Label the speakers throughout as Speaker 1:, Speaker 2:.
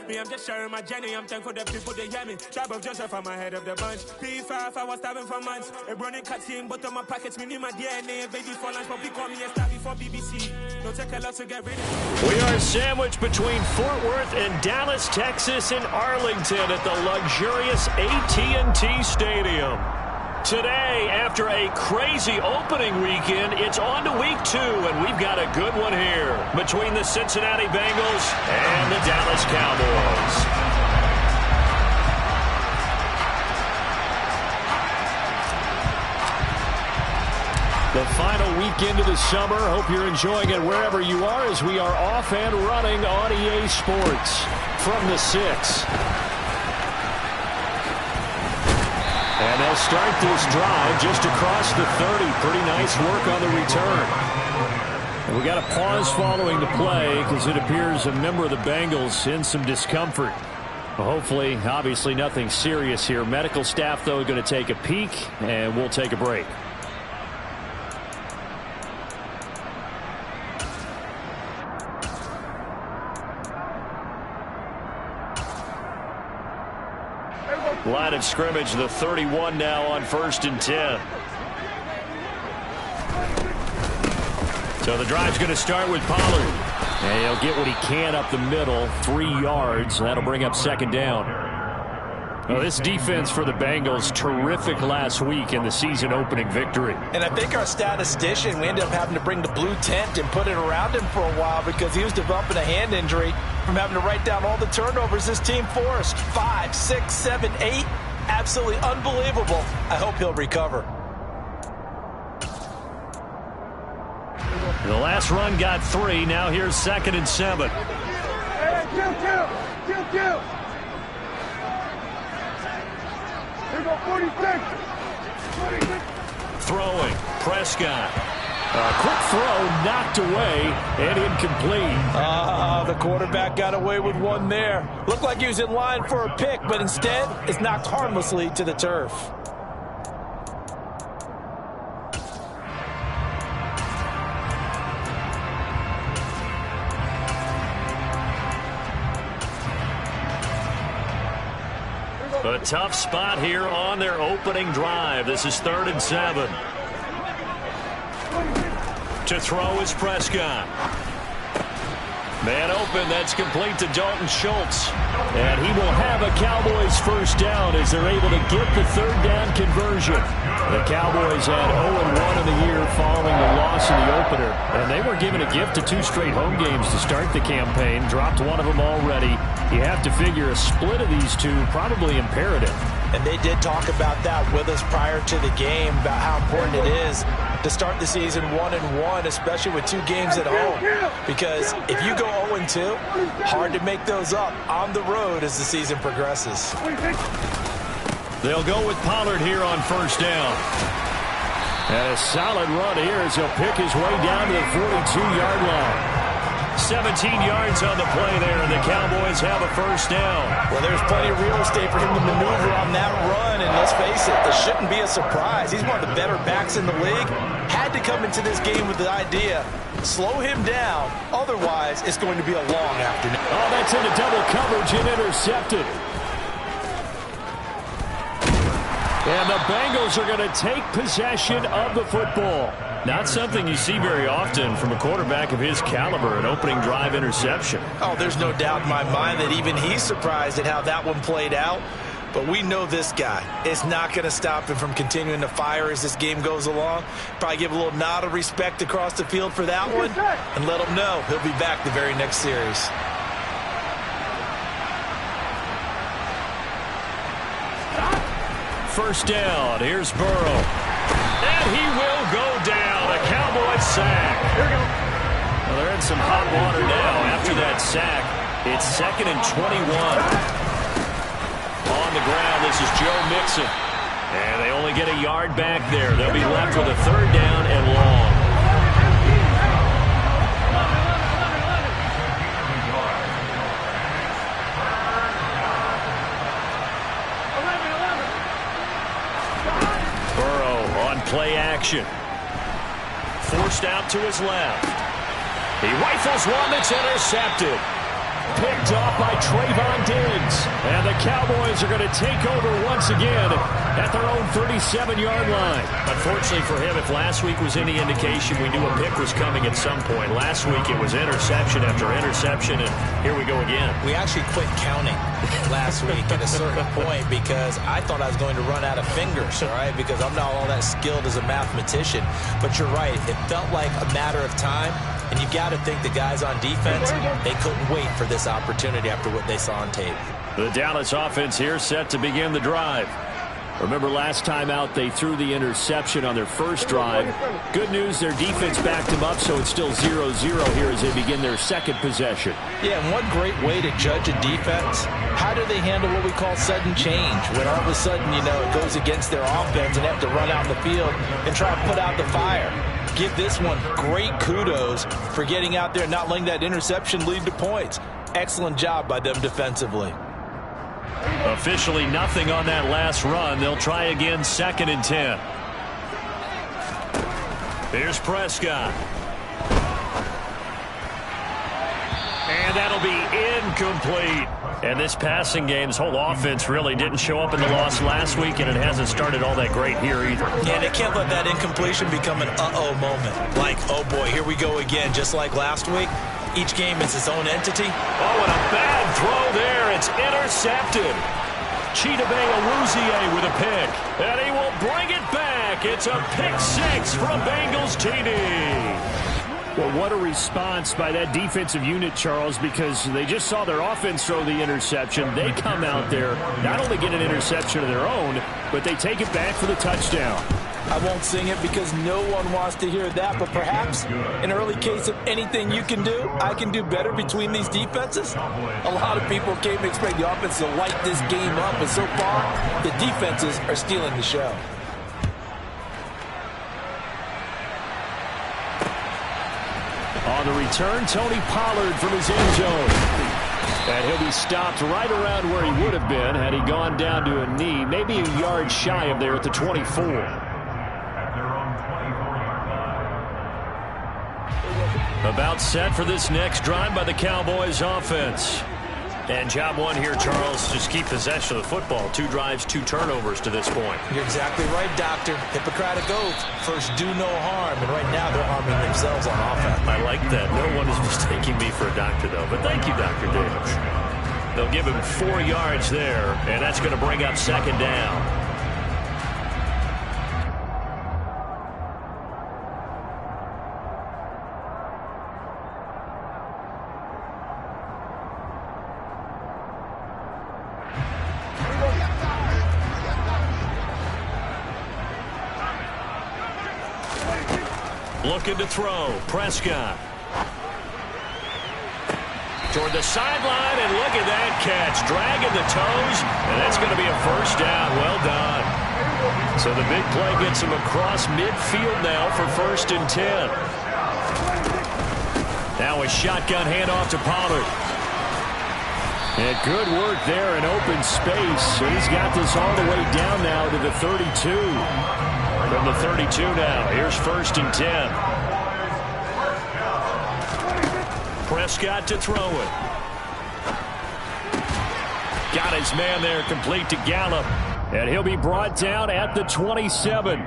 Speaker 1: Me, I'm just sharing my journey. I'm thankful the people they hear me. Tribe of Joseph, I'm ahead of the bunch. P5, I was starving for months. A running cutscene, but on my pockets, me need my DNA. Baby for lunch, but we call me a star before BBC. Don't take a lot to get rid of.
Speaker 2: We are sandwiched between Fort Worth and Dallas, Texas, and Arlington at the luxurious AT&T Stadium. Today, after a crazy opening weekend, it's on to week 2, and we've got a good one here between the Cincinnati Bengals and the Dallas Cowboys. The final weekend of the summer. Hope you're enjoying it wherever you are as we are off and running on EA Sports from the 6. And they'll start this drive just across the 30. Pretty nice work on the return. And we got a pause following the play because it appears a member of the Bengals in some discomfort. Well, hopefully, obviously nothing serious here. Medical staff, though, going to take a peek, and we'll take a break. Line of scrimmage, the 31 now on 1st and 10. So the drive's going to start with Pollard. And he'll get what he can up the middle, 3 yards. That'll bring up 2nd down. Well, this defense for the Bengals, terrific last week in the season-opening victory.
Speaker 3: And I think our statistician, we ended up having to bring the blue tent and put it around him for a while because he was developing a hand injury from having to write down all the turnovers this team forced. 5, 6, 7, 8. Absolutely unbelievable. I hope he'll recover.
Speaker 2: The last run got 3. Now here's 2nd and 7.
Speaker 4: Hey, kill. Here we go, 46.
Speaker 2: Throwing, Prescott. A quick throw knocked away and incomplete.
Speaker 3: The quarterback got away with one there. Looked like he was in line for a pick, but instead it's knocked harmlessly to the turf.
Speaker 2: A tough spot here on their opening drive. This is 3rd and 7. To throw is Prescott. Man open, that's complete to Dalton Schultz. And he will have a Cowboys 1st down as they're able to get the 3rd down conversion. The Cowboys had 0-1 in the year following the loss in the opener. And they were given a gift of 2 straight home games to start the campaign. Dropped one of them already. You have to figure a split of these 2 probably imperative.
Speaker 3: And they did talk about that with us prior to the game, about how important it is to start the season 1-1, especially with 2 games at home. Because if you go 0-2, hard to make those up on the road as the season progresses.
Speaker 2: They'll go with Pollard here on 1st down. And a solid run here as he'll pick his way down to the 42-yard line. 17 yards on the play there, and the Cowboys have a 1st down.
Speaker 3: Well, there's plenty of real estate for him to maneuver on that run, and let's face it, this shouldn't be a surprise. He's one of the better backs in the league. Had to come into this game with the idea, slow him down, otherwise it's going to be a long afternoon.
Speaker 2: Oh, that's into double coverage and intercepted. And the Bengals are going to take possession of the football. Not something you see very often from a quarterback of his caliber, an opening drive interception.
Speaker 3: Oh, there's no doubt in my mind that even he's surprised at how that one played out. But we know this guy is not going to stop him from continuing to fire as this game goes along. Probably give a little nod of respect across the field for that one and let him know he'll be back the very next series.
Speaker 2: First down, here's Burrow. And he will go down. A Cowboys sack. Here we go. Well, they're in some hot water now after that sack. It's 2nd and 21. On the ground, this is Joe Mixon. And they only get a yard back there. They'll be left with a 3rd down and long. Play action. Forced out to his left. He rifles one that's intercepted. picked off by Trayvon Diggs. And the Cowboys are going to take over once again at their own 37-yard line. Unfortunately for him, if last week was any indication, we knew a pick was coming at some point. Last week it was interception after interception, and here we go again.
Speaker 3: We actually quit counting last week at a certain point because I thought I was going to run out of fingers, all right, because I'm not all that skilled as a mathematician. But you're right. It felt like a matter of time, and you got to think the guys on defense, they couldn't wait for this opportunity after what they saw on tape.
Speaker 2: The Dallas offense here set to begin the drive. Remember last time out they threw the interception on their first drive. Good news, their defense backed them up, so it's still 0-0 here as they begin their second possession.
Speaker 3: Yeah, and one great way to judge a defense, how do they handle what we call sudden change? When all of a sudden, you know, it goes against their offense and they have to run out in the field and try to put out the fire. Give this one great kudos for getting out there and not letting that interception lead to points. Excellent job by them defensively.
Speaker 2: Officially nothing on that last run. They'll try again, 2nd and 10. Here's Prescott. And that'll be incomplete. And this passing game's whole offense really didn't show up in the loss last week, and it hasn't started all that great here either.
Speaker 3: Yeah, they can't let that incompletion become an uh-oh moment. Like, oh boy, here we go again, just like last week. Each game is its own entity.
Speaker 2: Oh, and a bad throw there. It's intercepted. Chidobe Awuzie with a pick. And he will bring it back. It's a pick 6 from Bengals TD. Well, what a response by that defensive unit, Charles, because they just saw their offense throw the interception. They come out there, not only get an interception of their own, but they take it back for the touchdown.
Speaker 3: I won't sing it because no one wants to hear that, but perhaps an early case of anything you can do, I can do better between these defenses. A lot of people came to expect the offense to light this game up, and so far, the defenses are stealing the show.
Speaker 2: On the return, Tony Pollard from his end zone. And he'll be stopped right around where he would have been had he gone down to a knee, maybe a yard shy of there at the 24. About set for this next drive by the Cowboys offense. And job one here, Charles, just keep possession of the football. 2 drives, 2 turnovers to this point.
Speaker 3: You're exactly right, Doctor. Hippocratic oath. First, do no harm. And right now, they're harming themselves on offense.
Speaker 2: I like that. No one is mistaking me for a doctor, though. But thank you, Dr. Davis. They'll give him 4 yards there, and that's going to bring up 2nd down. Looking to throw. Prescott. Toward the sideline, and look at that catch. Dragging the toes, and that's going to be a first down. Well done. So the big play gets him across midfield now for 1st and 10. Now a shotgun handoff to Pollard. And good work there in open space. So he's got this all the way down now to the 32. From the 32 now, here's 1st and 10. Prescott to throw it. Got his man there, complete to Gallup. And he'll be brought down at the 27.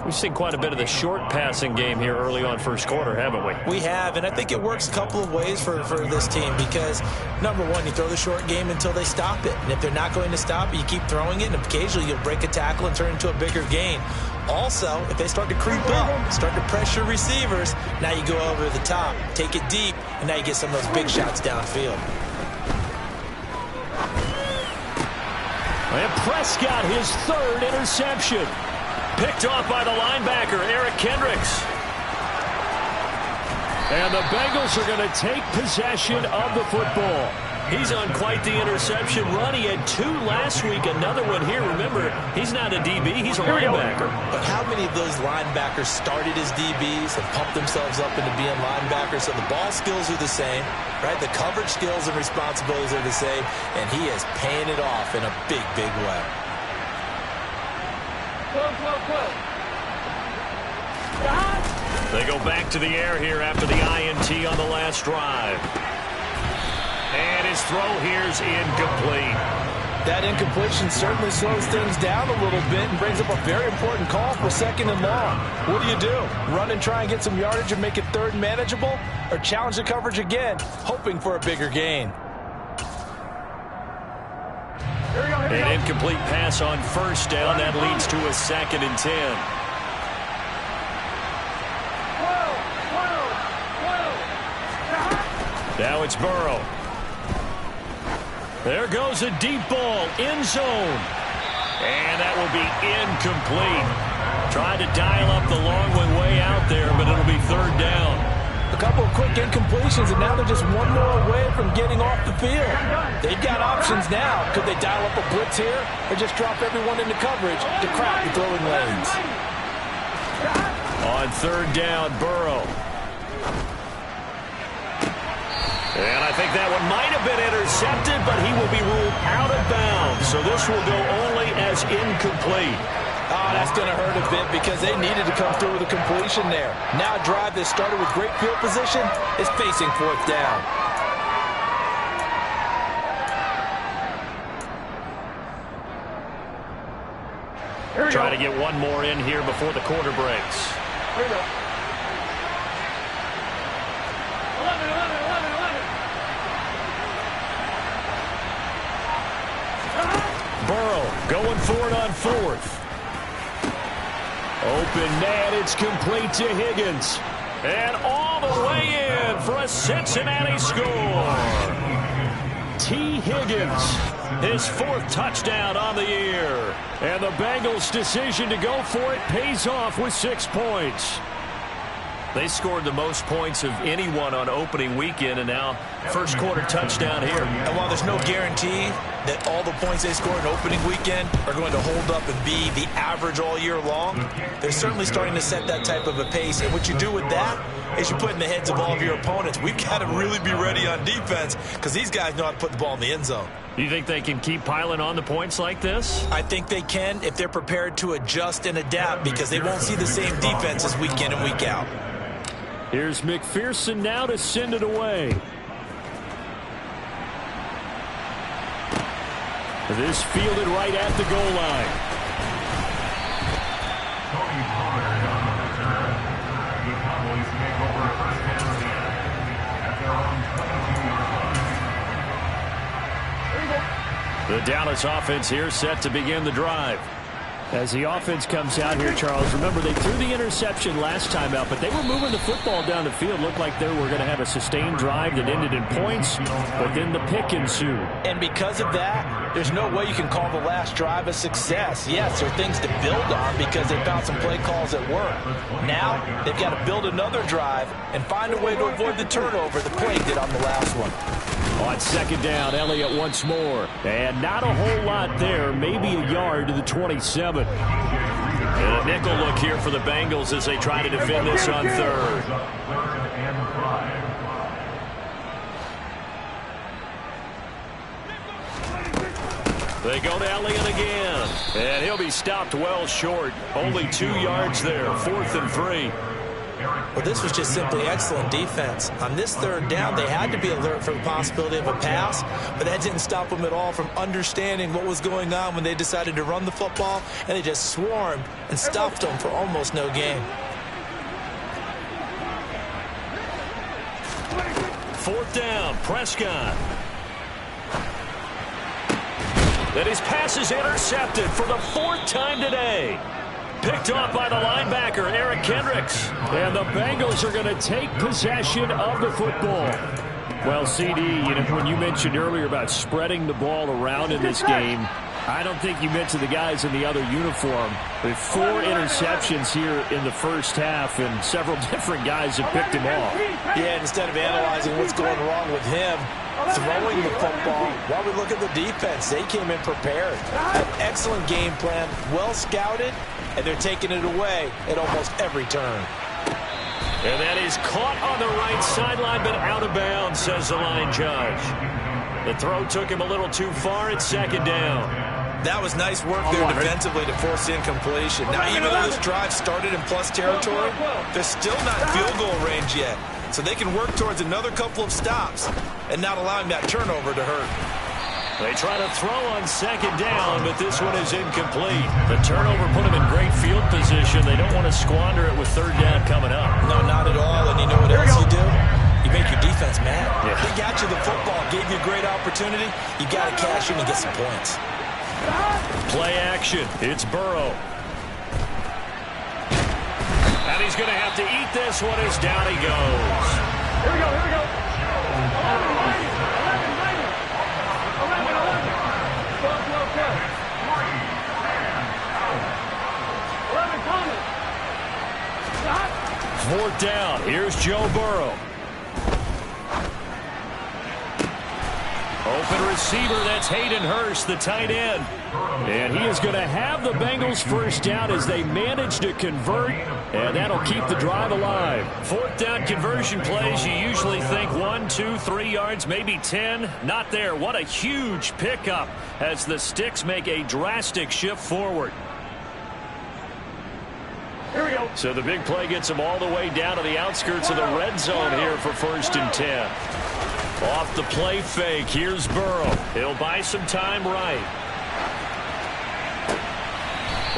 Speaker 2: We've seen quite a bit of the short passing game here early on first quarter, haven't we?
Speaker 3: We have, and I think it works a couple of ways for this team because, number one, you throw the short game until they stop it. And if they're not going to stop it, you keep throwing it, and occasionally you'll break a tackle and turn it into a bigger gain. Also, if they start to creep up, start to pressure receivers, now you go over the top, take it deep, and now you get some of those big shots downfield.
Speaker 2: And Prescott, his 3rd interception. Picked off by the linebacker, Eric Kendricks. And the Bengals are going to take possession of the football. He's on quite the interception run. He had 2 last week, another one here. Remember, he's not a DB, he's a linebacker.
Speaker 3: But how many of those linebackers started as DBs and pumped themselves up into being linebackers? So the ball skills are the same, right? The coverage skills and responsibilities are the same, and he is paying it off in a big, big way.
Speaker 2: They go back to the air here after the INT on the last drive. his throw here's incomplete.
Speaker 3: That incompletion certainly slows things down a little bit and brings up a very important call for 2nd and long. What do? Run and try and get some yardage and make it 3rd and manageable? Or challenge the coverage again, hoping for a bigger gain?
Speaker 2: An incomplete pass on 1st down. That leads to a 2nd and 10. Now it's Burrow. There goes a deep ball, end zone. And that will be incomplete. Tried to dial up the long one way out there, but it'll be 3rd down.
Speaker 3: A couple of quick incompletions, and now they're just one more away from getting off the field. They've got options now. Could they dial up a blitz here or just drop everyone into coverage to crack the throwing lanes?
Speaker 2: On 3rd down, Burrow. And I think that one might have been intercepted, but he will be ruled out of bounds. So this will go only as incomplete.
Speaker 3: Oh, that's going to hurt a bit because they needed to come through with a completion there. Now a drive that started with great field position is facing 4th down.
Speaker 2: Try to get one more in here before the quarter breaks.
Speaker 4: Here we go. 11.
Speaker 2: Burrow going for it on 4th. Open net, it's complete to Higgins. And all the way in for a Cincinnati score. T. Higgins, his 4th touchdown on the year. And the Bengals' decision to go for it pays off with 6 points. They scored the most points of anyone on opening weekend, and now 1st quarter touchdown here.
Speaker 3: And while there's no guarantee that all the points they score in opening weekend are going to hold up and be the average all year long, they're certainly starting to set that type of a pace. And what you do with that is you put in the heads of all of your opponents, we've got to really be ready on defense because these guys know how to put the ball in the end zone.
Speaker 2: You think they can keep piling on the points like this?
Speaker 3: I think they can if they're prepared to adjust and adapt because they won't see the same defenses week in and week out.
Speaker 2: Here's McPherson now to send it away. This fielded right at the goal line. The Dallas offense here set to begin the drive. As the offense comes out here, Charles, remember they threw the interception last time out, but they were moving the football down the field. Looked like they were going to have a sustained drive that ended in points, but then the pick ensued.
Speaker 3: And because of that, there's no way you can call the last drive a success. Yes, there are things to build on because they found some play calls that work. Now, they've got to build another drive and find a way to avoid the turnover the play did on the last one.
Speaker 2: On 2nd down, Elliott once more. And not a whole lot there, maybe a yard to the 27. And a nickel look here for the Bengals as they try to defend this on 3rd. They go to Elliott again. And he'll be stopped well short. Only 2 yards there, 4th and 3.
Speaker 3: Well, this was just simply excellent defense. On this 3rd down, they had to be alert for the possibility of a pass, but that didn't stop them at all from understanding what was going on when they decided to run the football, and they just swarmed and stuffed them for almost no gain.
Speaker 2: 4th down, Prescott. Then his pass is intercepted for the 4th time today. Picked off by the linebacker, Eric Kendricks. And the Bengals are going to take possession of the football. Well, CD, you know, when you mentioned earlier about spreading the ball around in this game, I don't think you mentioned the guys in the other uniform. With 4 interceptions here in the first half, and several different guys have picked him off.
Speaker 3: Yeah, instead of analyzing what's going wrong with him, throwing the football, while we look at the defense, they came in prepared. An excellent game plan, well scouted, and they're taking it away at almost every turn.
Speaker 2: And that is caught on the right sideline, but out of bounds, says the line judge. The throw took him a little too far at 2nd down.
Speaker 3: That was nice work there defensively to force the incompletion. Now, even though this drive started in plus territory, they're still not in field goal range yet. so they can work towards another couple of stops and not allowing that turnover to hurt.
Speaker 2: They try to throw on second down, but this one is incomplete. The turnover put them in great field position. They don't want to squander it with third down coming up.
Speaker 3: No, not at all. And you know what else you do? You make your defense mad.
Speaker 2: Yeah.
Speaker 3: They got you the football, gave you a great opportunity. You got to cash in and get some points.
Speaker 2: Play action. It's Burrow. And he's going to have to eat this one as down he goes.
Speaker 4: Here we go, here we go.
Speaker 2: 4th down. Here's Joe Burrow. Open receiver, that's Hayden Hurst, the tight end. And he is going to have the Bengals first down as they manage to convert, and that'll keep the drive alive. 4th down conversion plays, you usually think 1, 2, 3 yards, maybe 10. Not there. What a huge pickup as the Sticks make a drastic shift forward.
Speaker 4: Here we go.
Speaker 2: So the big play gets them all the way down to the outskirts of the red zone here for 1st and 10. Off the play fake, here's Burrow. He'll buy some time right.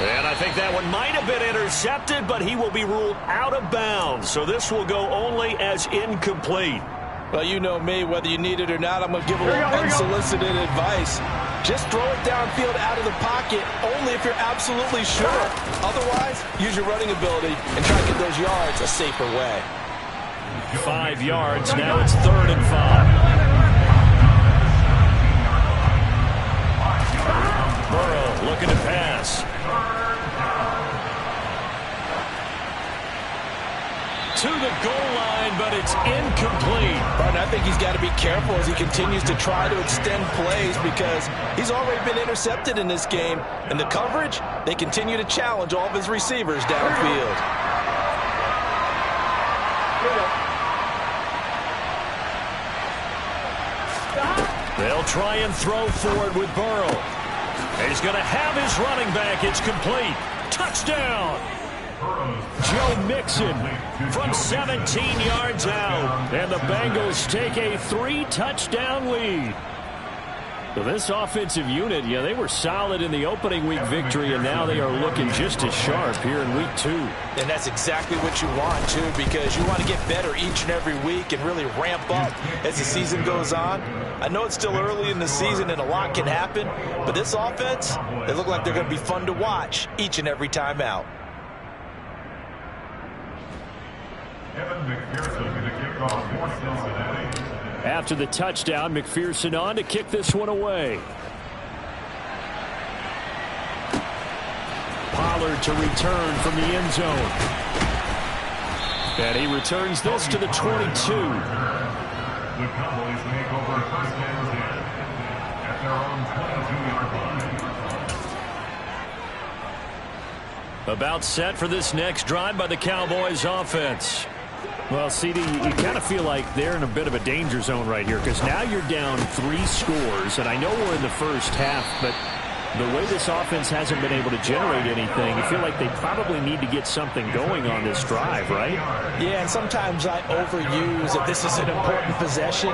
Speaker 2: And I think that one might have been intercepted, but he will be ruled out of bounds. So this will go only as incomplete.
Speaker 3: Well, you know me, whether you need it or not, I'm going to give a little unsolicited advice. Just throw it downfield out of the pocket, only if you're absolutely sure. Otherwise, use your running ability and try to get those yards a safer way.
Speaker 2: 5 yards, now it's 3rd and 5. Burrow looking to pass. To the goal line, but it's incomplete.
Speaker 3: But I think he's got to be careful as he continues to try to extend plays because he's already been intercepted in this game. And the coverage, they continue to challenge all of his receivers downfield.
Speaker 2: They'll try and throw forward with Burrow. He's going to have his running back. It's complete. Touchdown. Joe Mixon from 17 yards out. And the Bengals take a 3-touchdown lead. So this offensive unit, yeah, they were solid in the opening week victory, and now they are looking just as sharp here in week 2.
Speaker 3: And that's exactly what you want, too, because you want to get better each and every week and really ramp up as the season goes on. I know it's still early in the season and a lot can happen, but this offense, they look like they're going to be fun to watch each and every time out.
Speaker 2: After the touchdown, McPherson on to kick this one away. Pollard to return from the end zone. And he returns this to the 22.
Speaker 5: The Cowboys take over 1st and 10 at their own 22-yard line.
Speaker 2: About set for this next drive by the Cowboys offense. Well, CD, you kind of feel like they're in a bit of a danger zone right here because now you're down 3 scores, and I know we're in the first half, but the way this offense hasn't been able to generate anything, you feel like they probably need to get something going on this drive, right?
Speaker 3: Yeah, and sometimes I overuse that this is an important possession,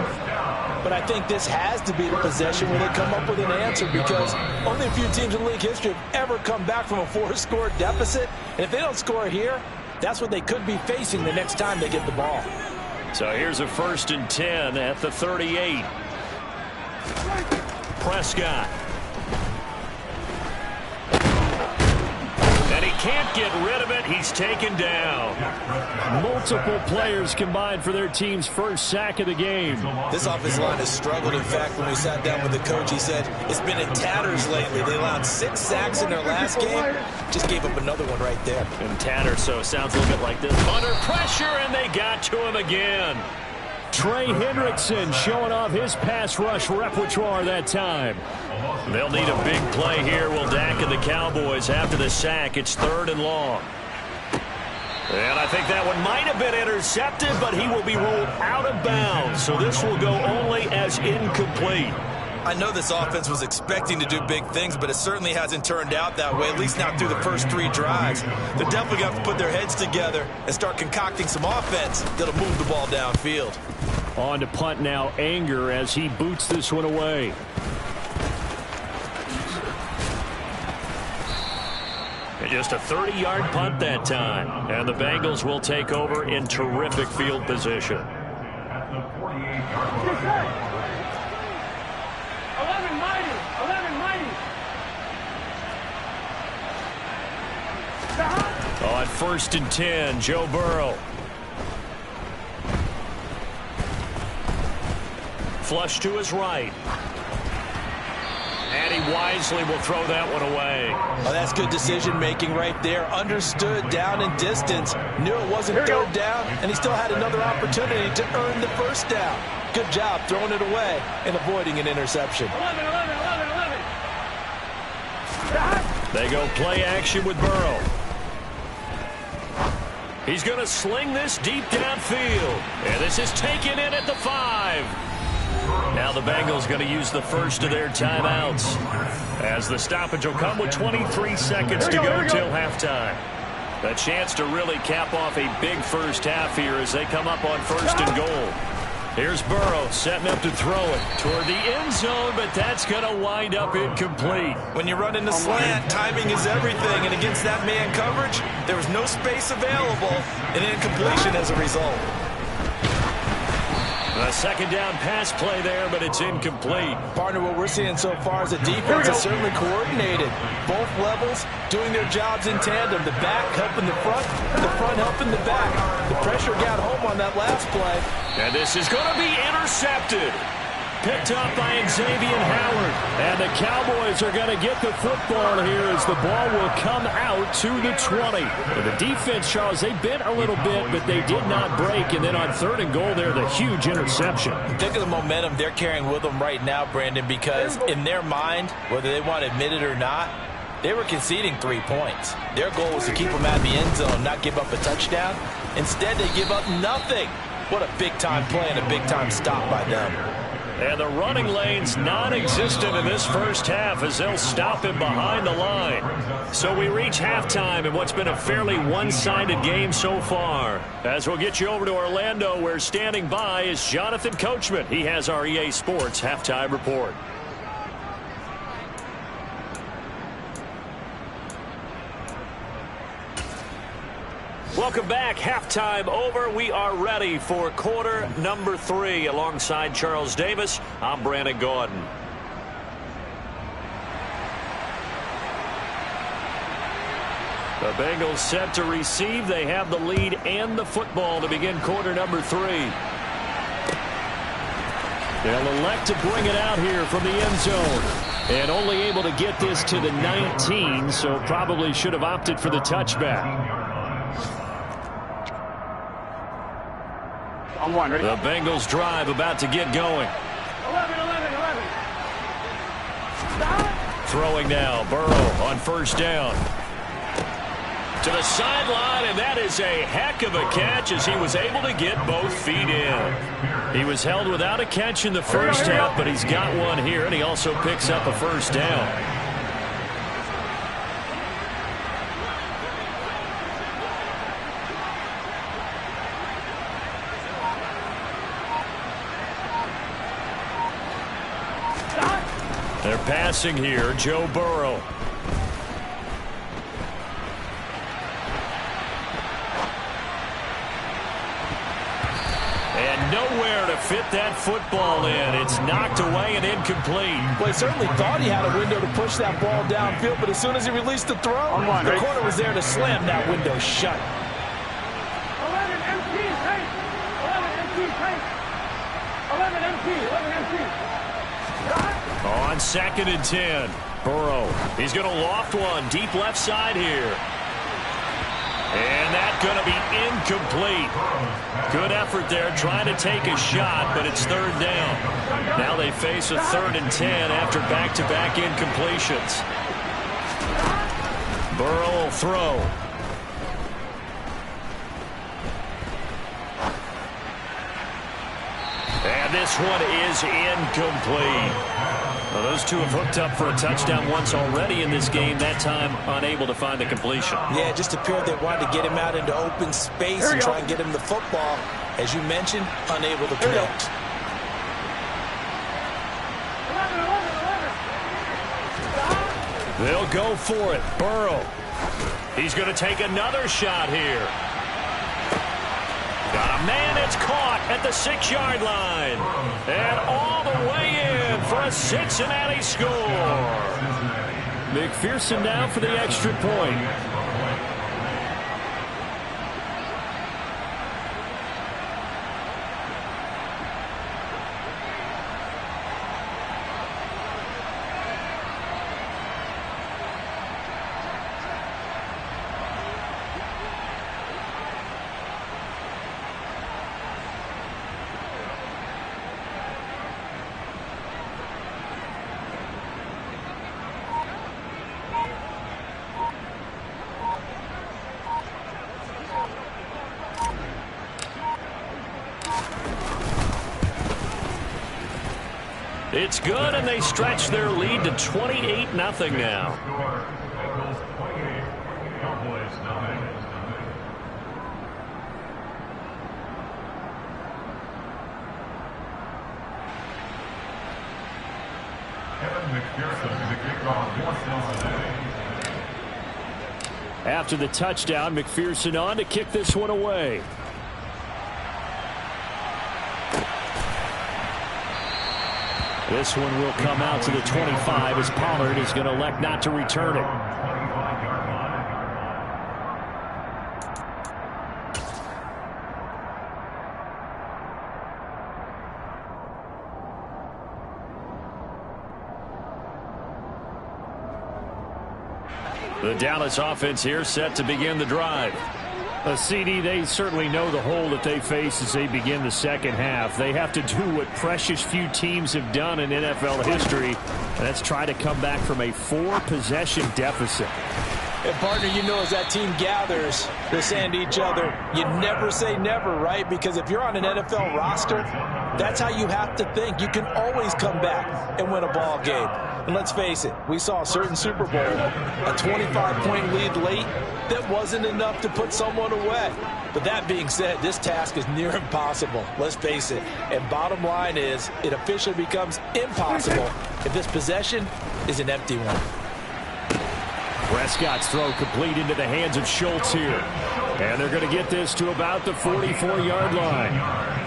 Speaker 3: but I think this has to be the possession where they come up with an answer because only a few teams in league history have ever come back from a 4-score deficit, and if they don't score here, that's what they could be facing the next time they get the ball.
Speaker 2: So here's a 1st and 10 at the 38. Prescott. And he can't get rid of it. He's taken down. Multiple players combined for their team's first sack of the game.
Speaker 3: This offensive line has struggled. In fact, when we sat down with the coach, he said it's been in tatters lately. They allowed 6 sacks in their last game. Just gave up another one right there.
Speaker 2: And tatters, so it sounds a little bit like this. Under pressure, and they got to him again. Trey Hendrickson showing off his pass rush repertoire that time. They'll need a big play here. Will Dak and the Cowboys after the sack. It's 3rd and long. And I think that one might have been intercepted, but he will be ruled out of bounds. So this will go only as incomplete.
Speaker 3: I know this offense was expecting to do big things, but it certainly hasn't turned out that way, at least not through the first 3 drives. They're definitely going to have to put their heads together and start concocting some offense that'll move the ball downfield.
Speaker 2: On to punt now, Anger, as he boots this one away. And just a 30-yard punt that time. And the Bengals will take over in terrific field position.
Speaker 5: At the 48-yard line.
Speaker 4: 11 mighty.
Speaker 2: On 1st and 10, Joe Burrow. Flush to his right. And he wisely will throw that one away.
Speaker 3: Oh, that's good decision-making right there. Understood down and distance. Knew it wasn't third down, and he still had another opportunity to earn the first down. Good job throwing it away and avoiding an interception.
Speaker 4: 11.
Speaker 2: They go play action with Burrow. He's going to sling this deep downfield. And this is taken in at the 5. Now the Bengals going to use the first of their timeouts, as the stoppage will come with 23 seconds to go till halftime. A chance to really cap off a big first half here as they come up on 1st and goal. Here's Burrow setting up to throw it toward the end zone, but that's going to wind up incomplete.
Speaker 3: When you run in the slant, timing is everything, and against that man coverage, there was no space available, and incompletion as a result.
Speaker 2: A second down pass play there, but it's incomplete.
Speaker 3: Partner, what we're seeing so far is the defense is certainly coordinated. Both levels doing their jobs in tandem. The back helping the front helping the back. The pressure got home on that last play.
Speaker 2: And this is going to be intercepted. Picked up by Xavier Howard. And the Cowboys are going to get the football here as the ball will come out to the 20. And the defense, Charles, they bent a little bit, but they did not break. And then on 3rd and goal there, the huge interception.
Speaker 3: Think of the momentum they're carrying with them right now, Brandon, because in their mind, whether they want to admit it or not, they were conceding 3 points. Their goal was to keep them out of the end zone, not give up a touchdown. Instead, they give up nothing. What a big-time play and a big-time stop by them.
Speaker 2: And the running lane's non-existent in this first half as they'll stop him behind the line. So we reach halftime in what's been a fairly one-sided game so far. As we'll get you over to Orlando, where standing by is Jonathan Coachman. He has our EA Sports halftime report. Welcome back. Halftime over. We are ready for quarter number 3. Alongside Charles Davis, I'm Brandon Gordon. The Bengals set to receive. They have the lead and the football to begin quarter number 3. They'll elect to bring it out here from the end zone. And only able to get this to the 19, so probably should have opted for the touchback. The Bengals drive about to get going.
Speaker 4: 11.
Speaker 2: Throwing now, Burrow on 1st down. To the sideline, and that is a heck of a catch as he was able to get both feet in. He was held without a catch in the first half, but he's got one here, and he also picks up a 1st down. They're passing here, Joe Burrow. And nowhere to fit that football in. It's knocked away and incomplete.
Speaker 3: Well, he certainly thought he had a window to push that ball downfield, but as soon as he released the throw, the corner was there to slam that window shut.
Speaker 4: 11 MT.
Speaker 2: On 2nd and 10, Burrow. He's going to loft one deep left side here. And that's going to be incomplete. Good effort there trying to take a shot, but it's 3rd down. Now they face a 3rd and 10 after back-to-back incompletions. Burrow will throw. And this one is incomplete. those two have hooked up for a touchdown once already in this game, that time unable to find the completion.
Speaker 3: Yeah, just appeared they wanted to get him out into open space and try and get him the football. As you mentioned, unable to connect.
Speaker 2: They'll go for it. Burrow. He's going to take another shot here. Got a man, it's caught at the 6-yard line. And all the way in for a Cincinnati score. McPherson now for the extra point. It's good, and they stretch their lead to 28-0 now. After the touchdown, McPherson on to kick this one away. This one will come out to the 25 as Pollard is going to elect not to return it. The Dallas offense here set to begin the drive. A CD, they certainly know the hole that they face as they begin the second half. They have to do what precious few teams have done in NFL history, and that's try to come back from a 4-possession deficit.
Speaker 3: And partner, you know, as that team gathers, they're saying to each other, you never say never, right? Because if you're on an NFL roster, that's how you have to think. You can always come back and win a ball game. And let's face it, we saw a certain Super Bowl, a 25-point lead late, that wasn't enough to put someone away. But that being said, this task is near impossible. Let's face it. And bottom line is, it officially becomes impossible if this possession is an empty one.
Speaker 2: Prescott's throw complete into the hands of Schultz here. And they're going to get this to about the 44-yard line.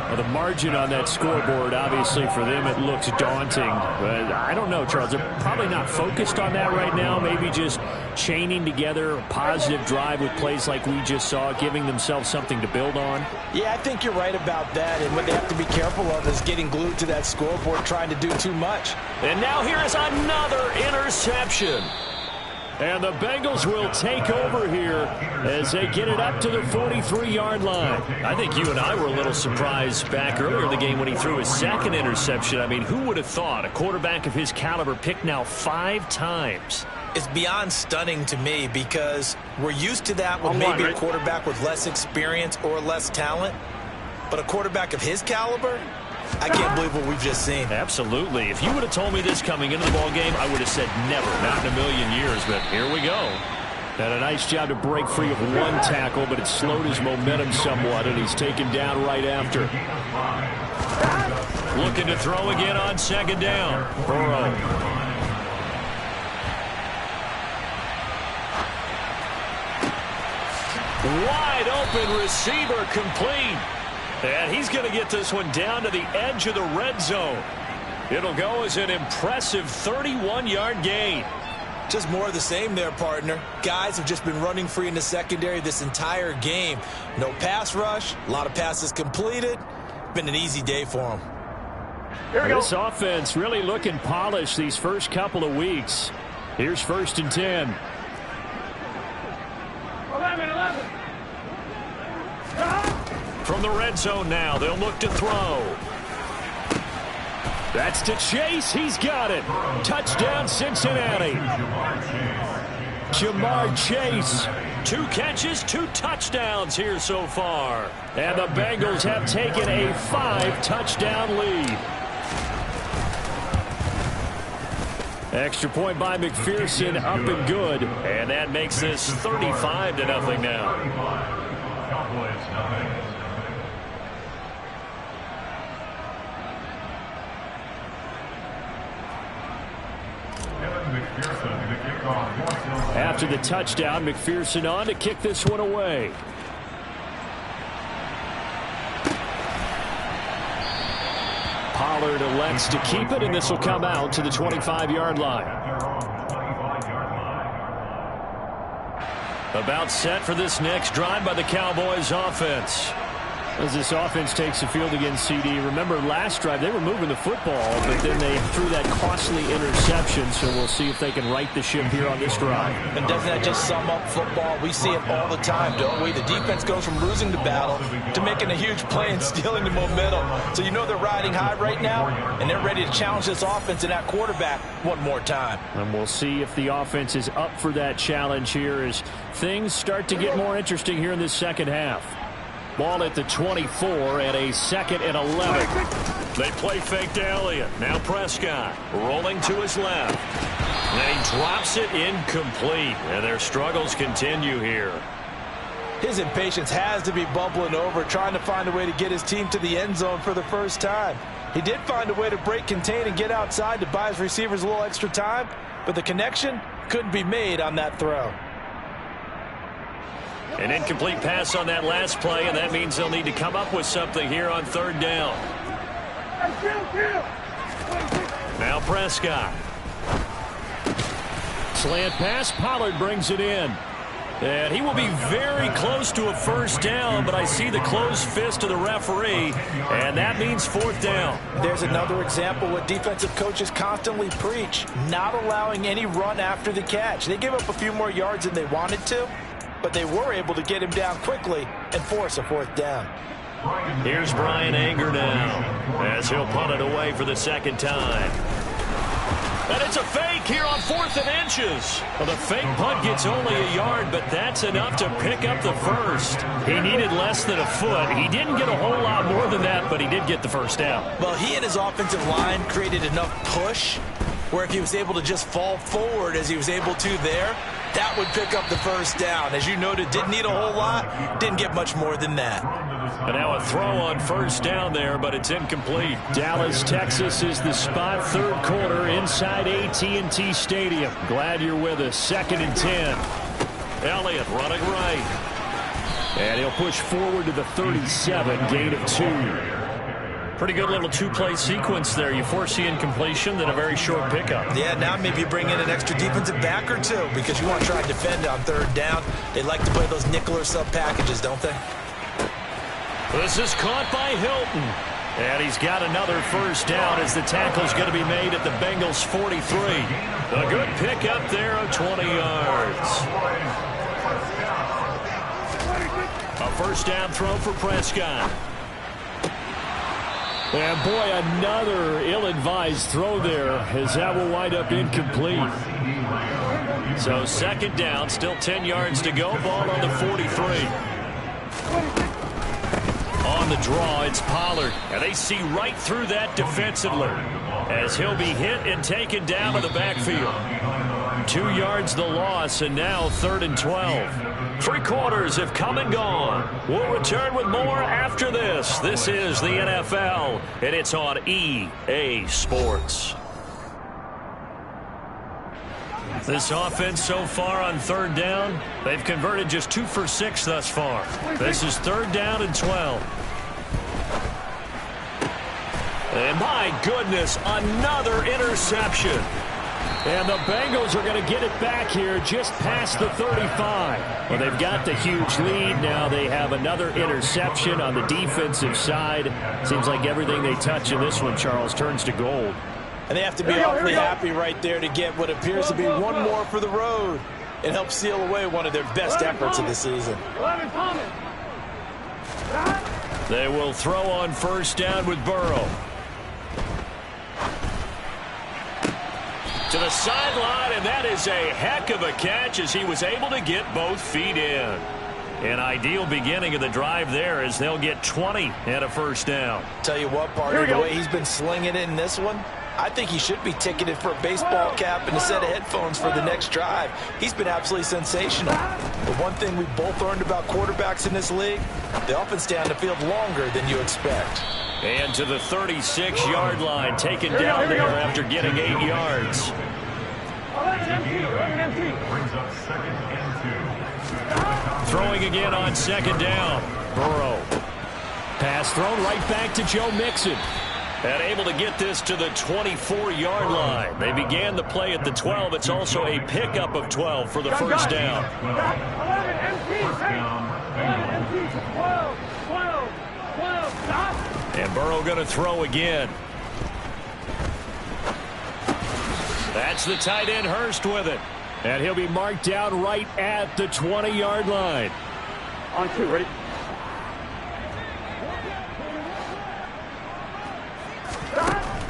Speaker 2: Well, the margin on that scoreboard, obviously, for them, it looks daunting. But I don't know, Charles. They're probably not focused on that right now. Maybe just chaining together a positive drive with plays like we just saw, giving themselves something to build on. Yeah, I think you're right about that. And what they have to be careful of is getting glued to that scoreboard, trying to do too much. And now here is another interception. And the Bengals will take over here as they get it up to the 43-yard line. I think you and I were a little surprised back earlier in the game when he threw his second interception. I mean, who would have thought a quarterback of his caliber picked now 5 times?
Speaker 3: It's beyond stunning to me because we're used to that with maybe a quarterback with less experience or less talent. But a quarterback of his caliber, I can't believe what we've just seen.
Speaker 2: Absolutely. If you would have told me this coming into the ball game, I would have said never, not in a million years. But here we go. And a nice job to break free of one tackle, but it slowed his momentum somewhat, and he's taken down right after. Looking to throw again on second down. Burrow. Wide open receiver complete. And he's going to get this one down to the edge of the red zone. It'll go as an impressive 31-yard gain.
Speaker 3: Just more of the same there, partner. Guys have just been running free in the secondary this entire game. No pass rush, a lot of passes completed. Been an easy day for them.
Speaker 2: This offense really looking polished these first couple of weeks. Here's 1st and 10.
Speaker 4: 11.
Speaker 2: From the red zone now, they'll look to throw. That's to Chase. He's got it. Touchdown, Cincinnati. Jamar Chase. 2 catches, 2 touchdowns here so far. And the Bengals have taken a 5-touchdown lead. Extra point by McPherson, up and good. And that makes this 35-0 now.
Speaker 5: Cowboys, nothing.
Speaker 2: After the touchdown, McPherson on to kick this one away. Pollard elects to keep it, and this will come out to the 25-yard line. About set for this next drive by the Cowboys offense. As this offense takes the field against CD, remember last drive they were moving the football, but then they threw that costly interception, so we'll see if they can right the ship here on this drive.
Speaker 3: And doesn't that just sum up football? We see it all the time, don't we? The defense goes from losing the battle to making a huge play and stealing the momentum. So you know they're riding high right now, and they're ready to challenge this offense and that quarterback one more time.
Speaker 2: And we'll see if the offense is up for that challenge here as things start to get more interesting here in this second half. Ball at the 24 and a 2nd and 11. They play fake to Elliott. Now Prescott rolling to his left. And he drops it incomplete. And their struggles continue here.
Speaker 3: His impatience has to be bubbling over, trying to find a way to get his team to the end zone for the first time. He did find a way to break contain and get outside to buy his receivers a little extra time, but the connection couldn't be made on that throw.
Speaker 2: An incomplete pass on that last play, and that means they'll need to come up with something here on 3rd down. Now Prescott. Slant pass, Pollard brings it in. And he will be very close to a 1st down, but I see the closed fist of the referee, and that means 4th down.
Speaker 3: There's another example what defensive coaches constantly preach, not allowing any run after the catch. They gave up a few more yards than they wanted to, but they were able to get him down quickly and force a 4th down.
Speaker 2: Here's Brian Anger now as he'll punt it away for the 2nd time. And it's a fake here on 4th and inches. Well, the fake punt gets only a yard, but that's enough to pick up the 1st. He needed less than a foot. He didn't get a whole lot more than that, but he did get the 1st down.
Speaker 3: Well, he and his offensive line created enough push where if he was able to just fall forward as he was able to there, that would pick up the 1st down. As you noted, didn't need a whole lot, didn't get much more than that.
Speaker 2: And now a throw on 1st down there, but it's incomplete. Dallas, Texas is the spot, 3rd quarter inside AT&T Stadium. Glad you're with us. 2nd and 10. Elliott running right. And he'll push forward to the 37, gain of 2. Pretty good little 2-play sequence there. You force the incompletion, then a very short pickup.
Speaker 3: Yeah, now maybe you bring in an extra defensive back or two because you want to try and defend on 3rd down. They like to play those nickel or sub packages, don't they?
Speaker 2: This is caught by Hilton. And he's got another 1st down as the tackle's going to be made at the Bengals 43. A good pickup there of 20 yards. A 1st down throw for Prescott. And boy, another ill-advised throw there as that will wind up incomplete. So 2nd down, still 10 yards to go. Ball on the 43. On the draw, it's Pollard. And they see right through that defensively as he'll be hit and taken down to the backfield. 2 yards the loss, and now 3rd and 12. 3 quarters have come and gone. We'll return with more after this. This is the NFL, and it's on EA Sports. This offense so far on 3rd down, they've converted just 2 for 6 thus far. This is 3rd down and 12. And my goodness, another interception. And the Bengals are going to get it back here just past the 35. Well, they've got the huge lead. Now they have another interception on the defensive side. Seems like everything they touch in this one, Charles, turns to gold.
Speaker 3: And they have to be awfully happy right there to get what appears to be one more for the road. It helps seal away one of their best efforts of the season.
Speaker 2: They will throw on 1st down with Burrow. To the sideline, and that is a heck of a catch as he was able to get both feet in. An ideal beginning of the drive there as they'll get 20 and a 1st down.
Speaker 3: Tell you what, partner, the way he's been slinging it in this one, I think he should be ticketed for a baseball cap and a set of headphones for the next drive. He's been absolutely sensational. But one thing we both learned about quarterbacks in this league, they often stay on the field longer than you expect.
Speaker 2: And to the 36-yard line, taken down there after getting 8 yards.
Speaker 5: Brings up 2nd and 2.
Speaker 2: Throwing again on 2nd down. Burrow. Pass thrown right back to Joe Mixon. And able to get this to the 24-yard line. They began the play at the 12. It's also a pickup of 12 for the first down.
Speaker 4: 11 stop.
Speaker 2: And Burrow going to throw again. That's the tight end Hurst with it. And he'll be marked down right at the 20-yard line.
Speaker 4: On 2, ready?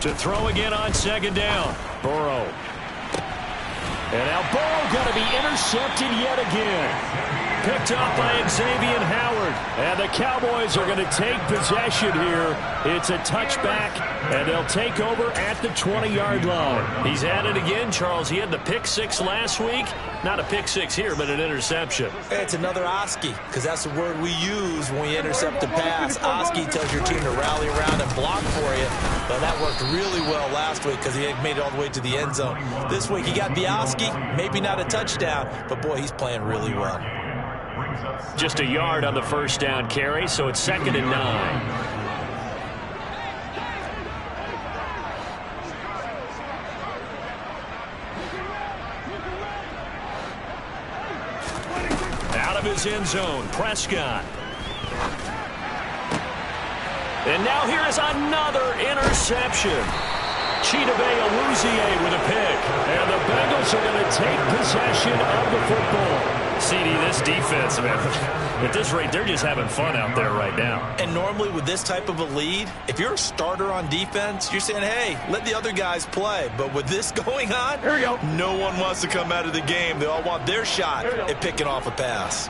Speaker 2: To throw again on 2nd down. Burrow. And now Burrow going to be intercepted yet again. Picked up by Xavier Howard. And the Cowboys are going to take possession here. It's a touchback, and they'll take over at the 20-yard line. He's at it again, Charles. He had the pick 6 last week. Not a pick 6 here, but an interception.
Speaker 3: It's another Oski, because that's the word we use when we intercept a pass. Oski tells your team to rally around and block for you. But that worked really well last week because he had made it all the way to the end zone. This week he got the Oski, maybe not a touchdown, but boy, he's playing really well.
Speaker 2: Just a yard on the first down carry, so it's 2nd and 9. Out of his end zone, Prescott. And now here is another interception. Chidobe Awuzie with a pick. And the Bengals are going to take possession of the football. CD, this defense, man, at this rate, they're just having fun out there right now.
Speaker 3: And normally with this type of a lead, if you're a starter on defense, you're saying, hey, let the other guys play. But with this going on,
Speaker 4: Here we go.
Speaker 3: no one wants to come out of the game. They all want their shot at picking off a pass.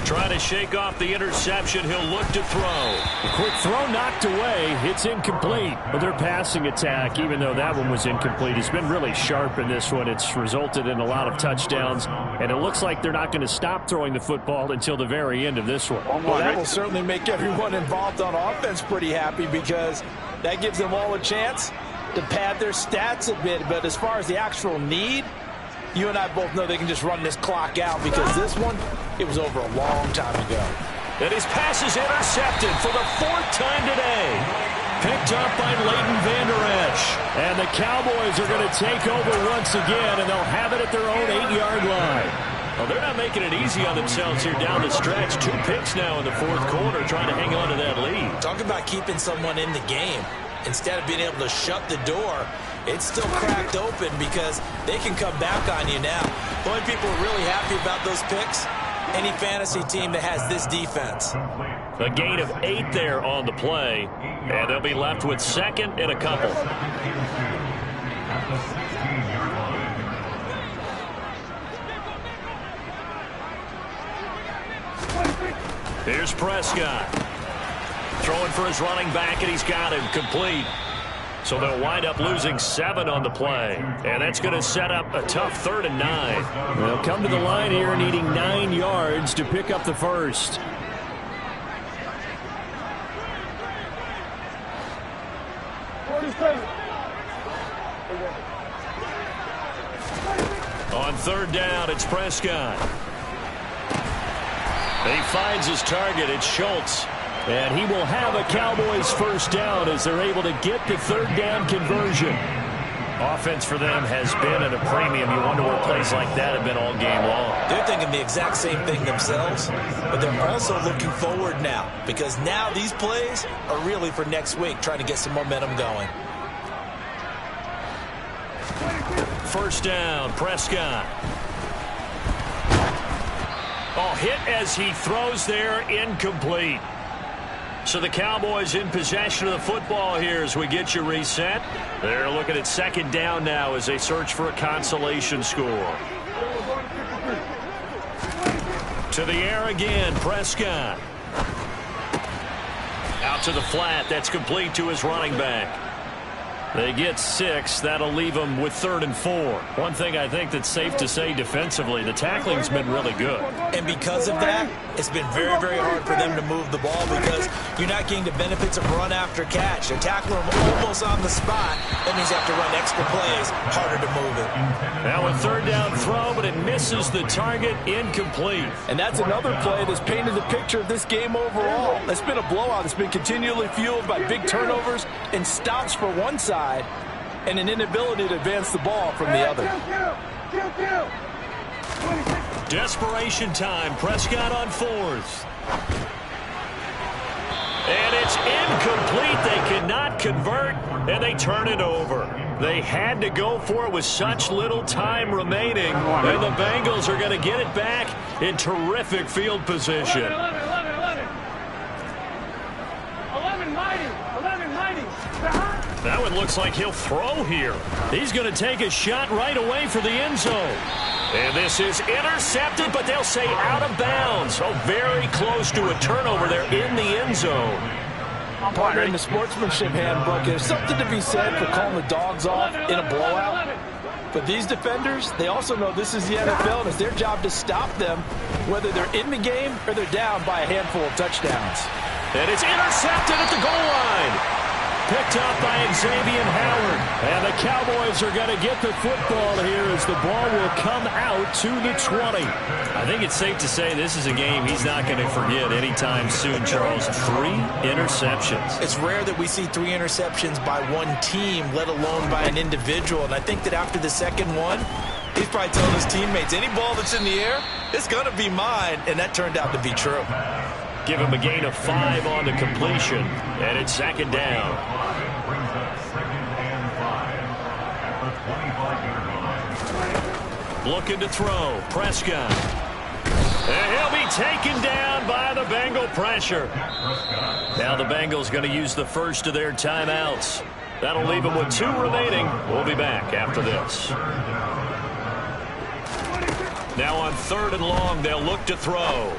Speaker 2: Trying to shake off the interception. He'll look to throw. A quick throw knocked away. It's incomplete. But their passing attack, even though that one was incomplete, has been really sharp in this one. It's resulted in a lot of touchdowns. And it looks like they're not going to stop throwing the football until the very end of this one.
Speaker 3: Well, that will certainly make everyone involved on offense pretty happy because that gives them all a chance to pad their stats a bit. But as far as the actual need, you and I both know they can just run this clock out because this one, it was over a long time ago.
Speaker 2: And his pass is intercepted for the 4th time today. Picked up by Leighton Vander Esch. And the Cowboys are going to take over once again, and they'll have it at their own 8-yard line. Well, they're not making it easy on themselves here down the stretch. 2 picks now in the 4th quarter, trying to hang on to that lead.
Speaker 3: Talk about keeping someone in the game. Instead of being able to shut the door, it's still cracked open because they can come back on you now. The only people are really happy about those picks, any fantasy team that has this defense.
Speaker 2: A gain of 8 there on the play, and they'll be left with 2nd and a couple. Here's Prescott. Throwing for his running back, and he's got him complete. So they'll wind up losing 7 on the play. And that's going to set up a tough 3rd and 9. They'll come to the line here needing 9 yards to pick up the first. On 3rd down, it's Prescott. He finds his target. It's Schultz. And he will have a Cowboys first down as they're able to get the 3rd down conversion. Offense for them has been at a premium. You wonder where plays like that have been all game long.
Speaker 3: They're thinking the exact same thing themselves, but they're also looking forward now because now these plays are really for next week, trying to get some momentum going.
Speaker 2: First down, Prescott. Oh, hit as he throws there, incomplete. So the Cowboys in possession of the football here as we get you reset. They're looking at 2nd down now as they search for a consolation score. To the air again, Prescott. Out to the flat, that's complete to his running back. They get 6. That'll leave them with 3rd and 4. One thing I think that's safe to say defensively, the tackling's been really good.
Speaker 3: And because of that, it's been very, very hard for them to move the ball because you're not getting the benefits of run after catch. They're tackling them almost on the spot. That means you have to run extra plays, harder to move it.
Speaker 2: Now a 3rd down throw, but it misses the target, incomplete.
Speaker 6: And that's another play that's painted the picture of this game overall. It's been a blowout. It's been continually fueled by big turnovers and stops for one side and an inability to advance the ball from the other.
Speaker 2: Desperation time. Prescott on 4th. And it's incomplete. They cannot convert, and they turn it over. They had to go for it with such little time remaining, and the Bengals are going to get it back in terrific field position.
Speaker 4: 11-90.
Speaker 2: That one looks like he'll throw here. He's going to take a shot right away for the end zone. And this is intercepted, but they'll say out of bounds. So very close to a turnover there in the end zone.
Speaker 6: Partner, in the sportsmanship handbook, there's something to be said for calling the dogs off in a blowout. But these defenders, they also know this is the NFL, and it's their job to stop them, whether they're in the game or they're down by a handful of touchdowns.
Speaker 2: And it's intercepted at the goal line. Picked up by Xavier Howard. And the Cowboys are going to get the football here as the ball will come out to the 20. I think it's safe to say this is a game he's not going to forget anytime soon, Charles. 3 interceptions.
Speaker 3: It's rare that we see 3 interceptions by one team, let alone by an individual. And I think that after the second one, he's probably telling his teammates, any ball that's in the air, it's going to be mine. And that turned out to be true.
Speaker 2: Give him a gain of 5 on the completion, and it's 2nd down.
Speaker 5: Brings up 2nd and 5 at the 25-yard line.
Speaker 2: Looking to throw, Prescott. And he'll be taken down by the Bengal pressure. Now the Bengals going to use the first of their timeouts. That'll leave them with 2 remaining. We'll be back after this. Now on 3rd and long, they'll look to throw.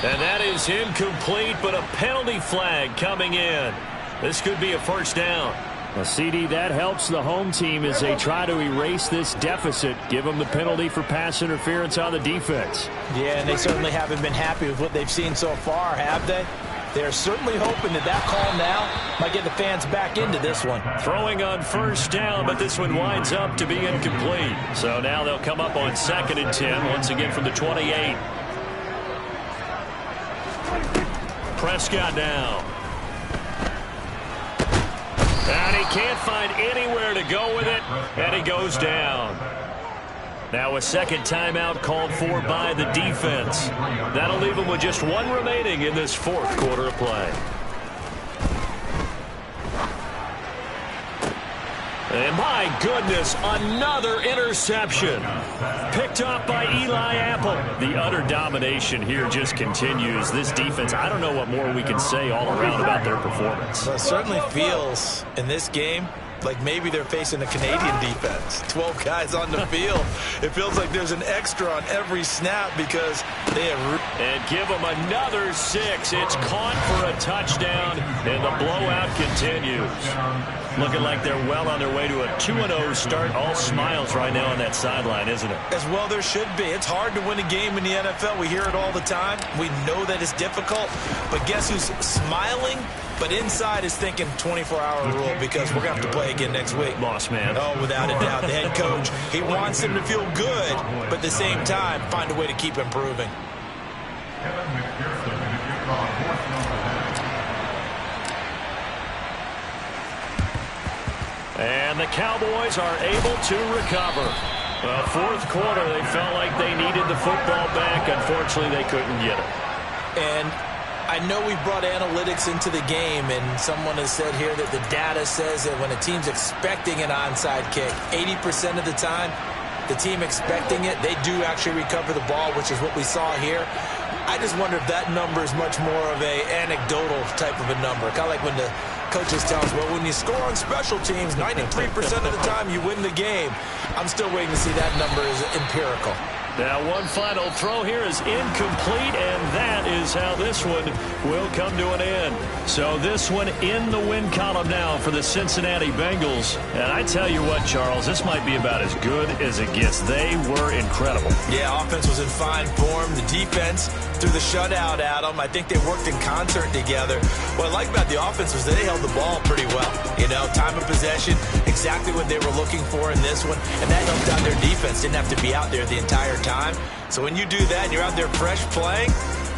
Speaker 2: And that is incomplete, but a penalty flag coming in. This could be a 1st down. Well, CD, that helps the home team as they try to erase this deficit. Give them the penalty for pass interference on the defense.
Speaker 3: Yeah, and they certainly haven't been happy with what they've seen so far, have they? They're certainly hoping that that call now might get the fans back into this one.
Speaker 2: Throwing on 1st down, but this one winds up to be incomplete. So now they'll come up on 2nd and 10, once again from the 28. Prescott now. And he can't find anywhere to go with it, and he goes down. Now a 2nd timeout called for by the defense. That'll leave him with just 1 remaining in this 4th quarter of play. And my goodness, another interception. Picked up by Eli Apple. The utter domination here just continues. This defense, I don't know what more we can say all around about their performance.
Speaker 3: Well, it certainly feels in this game like maybe they're facing a Canadian defense. 12 guys on the field. It feels like there's an extra on every snap because they have...
Speaker 2: And give them another 6. It's caught for a touchdown, and the blowout continues. Looking like they're well on their way to a 2-0 start. All smiles right now on that sideline, isn't it?
Speaker 3: As well there should be. It's hard to win a game in the NFL. We hear it all the time. We know that it's difficult. But guess who's smiling? But inside is thinking 24-hour rule because we're going to have to play again next week.
Speaker 2: Boss man.
Speaker 3: Oh, without a doubt. The head coach, he wants them to feel good, but at the same time, find a way to keep improving.
Speaker 2: And the Cowboys are able to recover. Well, 4th quarter, they felt like they needed the football back. Unfortunately, they couldn't get it.
Speaker 3: And I know we brought analytics into the game, and someone has said here that the data says that when a team's expecting an onside kick, 80% of the time, the team expecting it, they do actually recover the ball, which is what we saw here. I just wonder if that number is much more of a anecdotal type of a number. Kind of like when the coaches tell us, well, when you score on special teams, 93% of the time you win the game. I'm still waiting to see that number is empirical.
Speaker 2: Now one final throw here is incomplete, and that is how this one will come to an end. So this one in the win column now for the Cincinnati Bengals. And I tell you what, Charles, this might be about as good as it gets. They were incredible.
Speaker 3: Yeah, offense was in fine form. The defense through the shutout, Adam. I think they worked in concert together. What I like about the offense was they held the ball pretty well. You know, time of possession, exactly what they were looking for in this one. And that helped out their defense. Didn't have to be out there the entire time. So when you do that and you're out there fresh playing,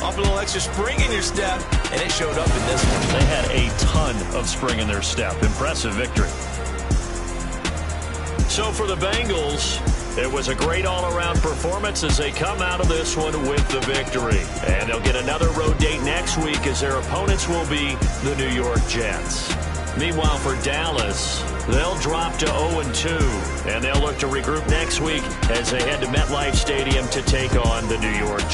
Speaker 3: off a little extra spring in your step, and it showed up in this one.
Speaker 2: They had a ton of spring in their step. Impressive victory. So for the Bengals, it was a great all-around performance as they come out of this one with the victory. And they'll get another road date next week as their opponents will be the New York Jets. Meanwhile, for Dallas, they'll drop to 0-2, and they'll look to regroup next week as they head to MetLife Stadium to take on the New York Jets.